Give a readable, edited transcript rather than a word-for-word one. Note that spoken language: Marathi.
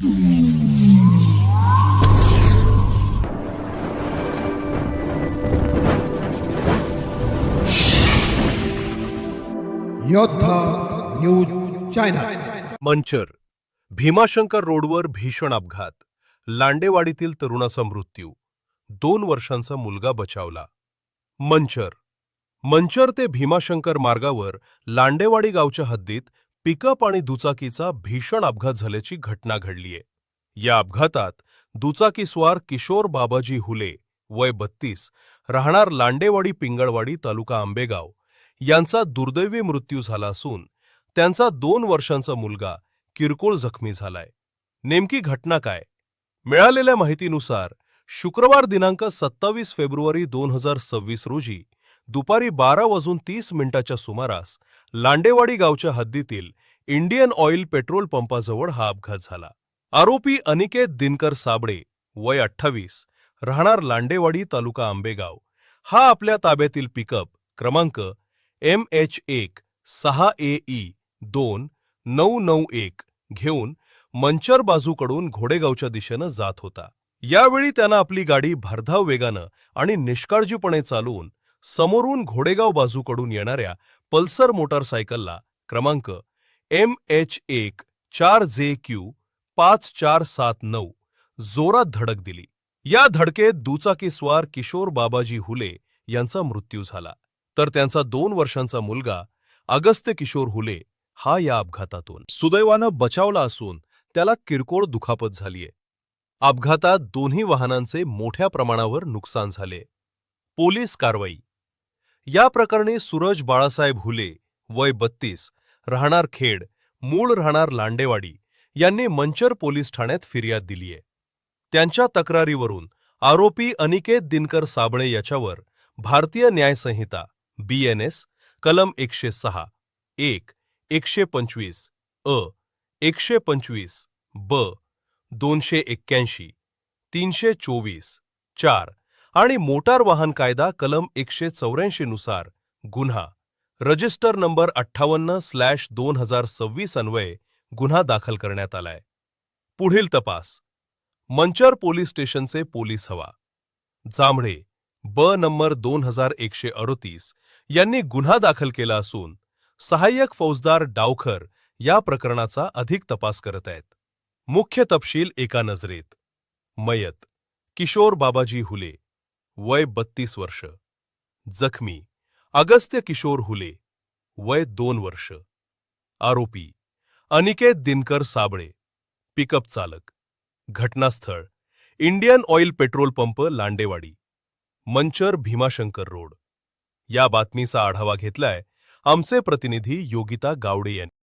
योद्धा न्यूज चॅनल. मंचर भीमाशंकर रोडवर भीषण अपघात, लांडेवाडीतील तरुणाचा मृत्यू, 2 वर्षांचा मुलगा बचावला. मंचर ते भीमाशंकर मार्गावर लांडेवाडी गावच्या हद्दीत पिकअप आणि दुचाकीचा भीषण अपघात झाल्याची घटना घडलीय. या अपघातात दुचाकीस्वार किशोर बाबाजी हुले वय 32 राहणार लांडेवाडी पिंगळवाडी तालुका आंबेगाव यांचा दुर्दैवी मृत्यू झाला असून त्यांचा 2 वर्षांचा मुलगा किरकोळ जखमी झालाय. नेमकी घटना काय? मिळालेल्या माहितीनुसार शुक्रवार दिनांक 27 फेब्रुवारी 2026 रोजी दुपारी 12:30 सुमारास लांडेवाडी गावच्या हद्दीतील इंडियन ऑइल पेट्रोल पंपाजवळ हा अपघात झाला. आरोपी अनिकेत दिनकर साबळे वय 28 राहणार लांडेवाडी तालुका आंबेगाव हा आपल्या ताब्यातील पिकअप क्रमांक MH1-6AE-2991 घेऊन मंचर बाजूकडून घोडेगावच्या दिशेनं जात होता. यावेळी त्यानं आपली गाडी भरधाव वेगानं आणि निष्काळजीपणे चालवून समोरून घोडेगाव बाजूकडून येणाऱ्या पल्सर मोटारसायकलला क्रमांक MH1-4JQ-5479 जोरात धडक दिली. या धडकेत दुचाकीस्वार किशोर बाबाजी हुले यांचा मृत्यू झाला, तर त्यांचा 2 वर्षांचा मुलगा अगस्त्य किशोर हुले हा या अपघातातून सुदैवानं बचावला असून त्याला किरकोळ दुखापत झालीय. अपघातात दोन्ही वाहनांचे मोठ्या प्रमाणावर नुकसान झाले. पोलीस कारवाई. या प्रकरणी सूरज बाळासाहेब हुले वय 32 राहणार खेड मूळ राहणार लांडेवाडी यांनी मंचर पोलीस ठाण्यात फिर्याद दिलीय. त्यांच्या तक्रारीवरून आरोपी अनिकेत दिनकर साबळे याच्यावर भारतीय न्याय संहिता BNS कलम 106, 1, 125, 125, 281, 324, 4 आणि मोटार वाहन कायदा कलम 184 नुसार गुन्हा रजिस्टर नंबर 58/2026 अन्वये गुन्हा दाखल करण्यात आलाय. पुढील तपास मंचर पोलीस स्टेशनचे पोलीस हवा जांभळे नंबर 2138 यांनी गुन्हा दाखल केला असून सहाय्यक फौजदार डावखर या प्रकरणाचा अधिक तपास करत आहेत. मुख्य तपशील एका नजरेत. मयत किशोर बाबाजी हुले वय 32 वर्ष. जखमी अगस्त्य किशोर हुले वय 2 वर्ष. आरोपी अनिकेत दिनकर साबळे पिकअप चालक. घटनास्थळ Indian Oil petrol pump Landewadi Manchar Bhimashankar road. या बातमीचा आढावा घेतलाय आमचे प्रतिनिधी योगिता गावडे यांनी.